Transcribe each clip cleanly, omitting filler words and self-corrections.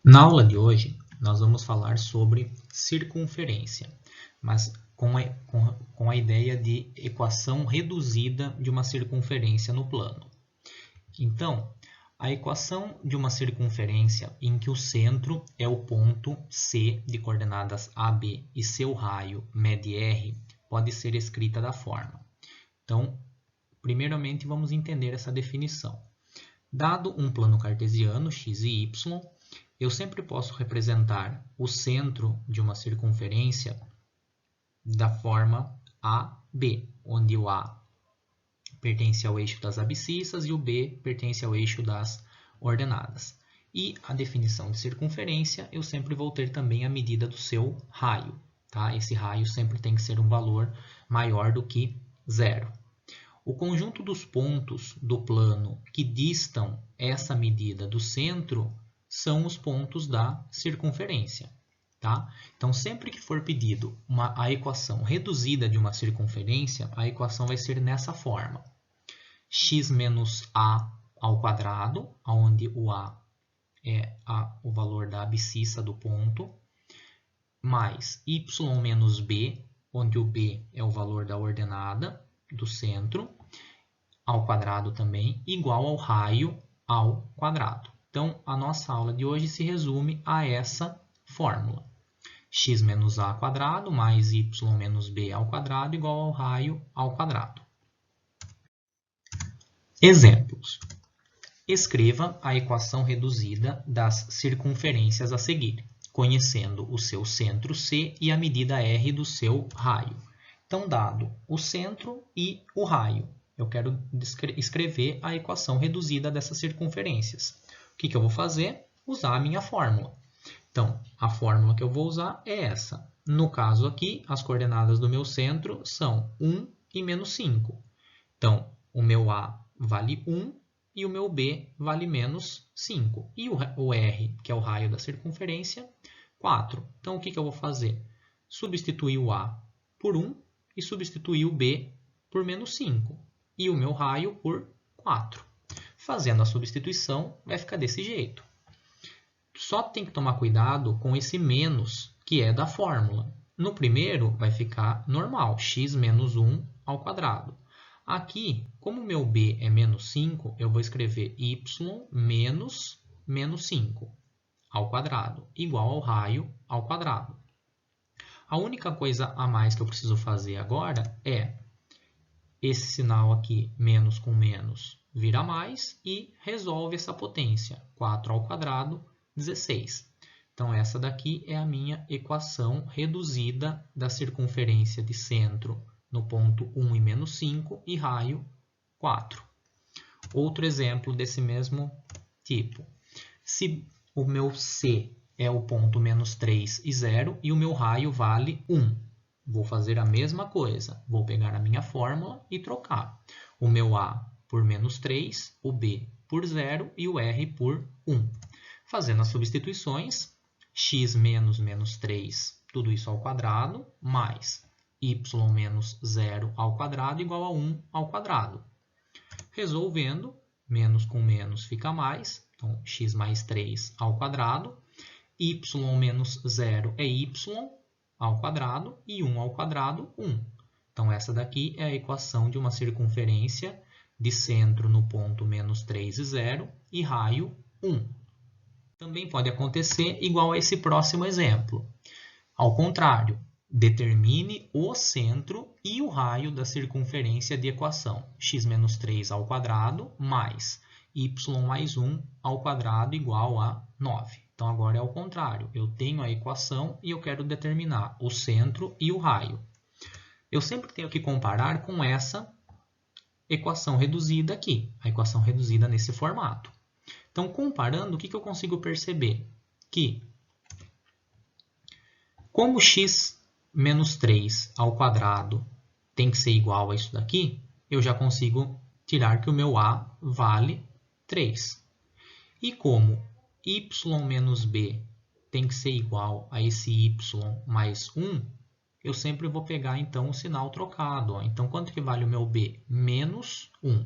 Na aula de hoje, nós vamos falar sobre circunferência, mas com a ideia de equação reduzida de uma circunferência no plano. Então, a equação de uma circunferência em que o centro é o ponto C de coordenadas AB e seu raio mede R pode ser escrita da forma. Então, primeiramente vamos entender essa definição. Dado um plano cartesiano, x e y, eu sempre posso representar o centro de uma circunferência da forma AB, onde o A pertence ao eixo das abscissas e o B pertence ao eixo das ordenadas. E a definição de circunferência, eu sempre vou ter também a medida do seu raio. Tá? Esse raio sempre tem que ser um valor maior do que 0. O conjunto dos pontos do plano que distam essa medida do centro são os pontos da circunferência. Tá? Então, sempre que for pedido a equação reduzida de uma circunferência, a equação vai ser nessa forma. X menos A ao quadrado, onde o A é o valor da abscissa do ponto, mais y menos B, onde o B é o valor da ordenada do centro, ao quadrado também, igual ao raio ao quadrado. Então, a nossa aula de hoje se resume a essa fórmula. X menos A ao quadrado mais y menos B ao quadrado igual ao raio ao quadrado. Exemplos. Escreva a equação reduzida das circunferências a seguir, conhecendo o seu centro C e a medida R do seu raio. Então, dado o centro e o raio, eu quero escrever a equação reduzida dessas circunferências. O que eu vou fazer? Usar a minha fórmula. Então, a fórmula que eu vou usar é essa. No caso aqui, as coordenadas do meu centro são 1 e menos 5. Então, o meu A vale 1 e o meu B vale menos 5. E o R, que é o raio da circunferência, 4. Então, o que eu vou fazer? Substituir o A por 1 e substituir o B por menos 5. E o meu raio por 4. Fazendo a substituição, vai ficar desse jeito. Só tem que tomar cuidado com esse menos, que é da fórmula. No primeiro, vai ficar normal, x menos 1 ao quadrado. Aqui, como o meu b é menos 5, eu vou escrever y menos 5 ao quadrado, igual ao raio ao quadrado. A única coisa a mais que eu preciso fazer agora é esse sinal aqui, menos com menos, vira mais e resolve essa potência. 4 ao quadrado, 16. Então, essa daqui é a minha equação reduzida da circunferência de centro no ponto 1 e menos 5 e raio 4. Outro exemplo desse mesmo tipo. Se o meu C é o ponto menos 3 e 0 e o meu raio vale 1. Vou fazer a mesma coisa. Vou pegar a minha fórmula e trocar. O meu A por menos 3, o B por 0 e o R por 1. Fazendo as substituições, x menos menos 3, tudo isso ao quadrado, mais y menos 0 ao quadrado igual a 1 ao quadrado. Resolvendo, menos com menos fica mais, então x mais 3 ao quadrado, y menos 0 é y ao quadrado e 1 ao quadrado, 1. Então, essa daqui é a equação de uma circunferência de centro no ponto menos 3 e 0 e raio 1. Também pode acontecer igual a esse próximo exemplo. Ao contrário, determine o centro e o raio da circunferência de equação. X menos 3 ao quadrado mais y mais 1 ao quadrado igual a 9. Então, agora é ao contrário. Eu tenho a equação e eu quero determinar o centro e o raio. Eu sempre tenho que comparar com essa equação reduzida aqui, a equação reduzida nesse formato. Então, comparando, o que eu consigo perceber? Que, como x menos 3 ao quadrado tem que ser igual a isso daqui, eu já consigo tirar que o meu A vale 3. E como y menos b tem que ser igual a esse y mais 1, eu sempre vou pegar, então, o sinal trocado. Ó. Então, quanto que vale o meu b? Menos 1.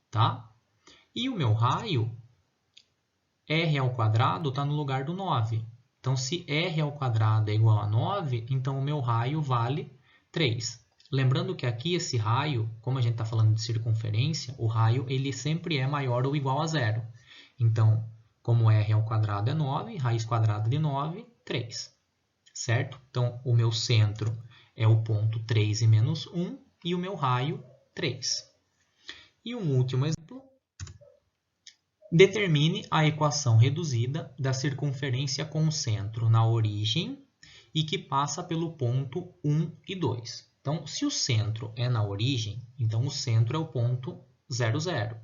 Tá? E o meu raio r ao quadrado está no lugar do 9. Então, se r ao quadrado é igual a 9, então o meu raio vale 3. Lembrando que aqui esse raio, como a gente está falando de circunferência, o raio ele sempre é maior ou igual a 0. Então, como r ao quadrado é 9, raiz quadrada de 9, 3. Certo? Então, o meu centro é o ponto 3 e menos 1 e o meu raio 3. E um último exemplo. Determine a equação reduzida da circunferência com centro na origem e que passa pelo ponto 1 e 2. Então, se o centro é na origem, então o centro é o ponto 0, 0.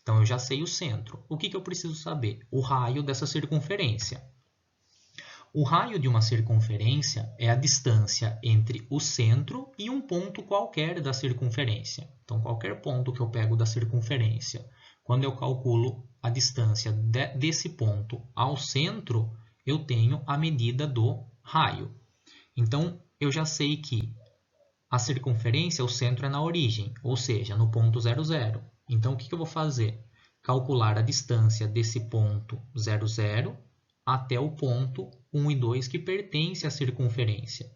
Então, eu já sei o centro. O que eu preciso saber? O raio dessa circunferência. O raio de uma circunferência é a distância entre o centro e um ponto qualquer da circunferência. Então, qualquer ponto que eu pego da circunferência, quando eu calculo a distância desse ponto ao centro, eu tenho a medida do raio. Então, eu já sei que a circunferência, o centro é na origem, ou seja, no ponto 0, 0. Então, o que eu vou fazer? Calcular a distância desse ponto 0, 0 até o ponto 1 e 2 que pertence à circunferência.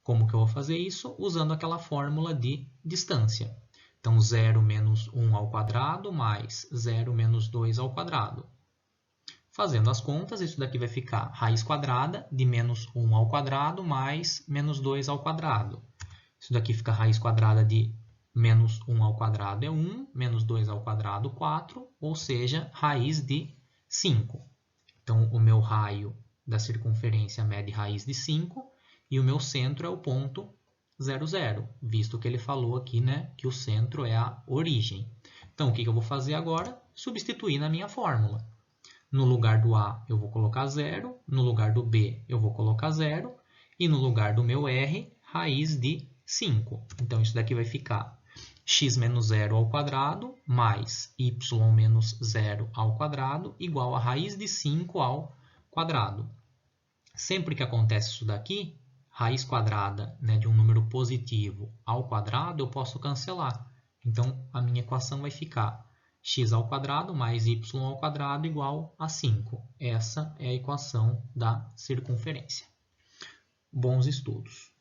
Como que eu vou fazer isso? Usando aquela fórmula de distância. Então, 0 menos 1 ao quadrado mais 0 menos 2 ao quadrado. Fazendo as contas, isso daqui vai ficar raiz quadrada de menos 1 ao quadrado mais menos 2 ao quadrado. Isso daqui fica raiz quadrada de menos 1 ao quadrado é 1, menos 2 ao quadrado 4, ou seja, raiz de 5. Então, o meu raio da circunferência mede raiz de 5 e o meu centro é o ponto 0, 0, visto que ele falou aqui, né, que o centro é a origem. Então, o que eu vou fazer agora? Substituir na minha fórmula. No lugar do A, eu vou colocar 0, no lugar do B, eu vou colocar 0, e no lugar do meu R, raiz de 5. Então, isso daqui vai ficar x menos 0 ao quadrado mais y menos 0 ao quadrado igual a raiz de 5 ao quadrado. Sempre que acontece isso daqui, raiz quadrada, né, de um número positivo ao quadrado, eu posso cancelar. Então, a minha equação vai ficar x ao quadrado mais y ao quadrado igual a 5. Essa é a equação da circunferência. Bons estudos!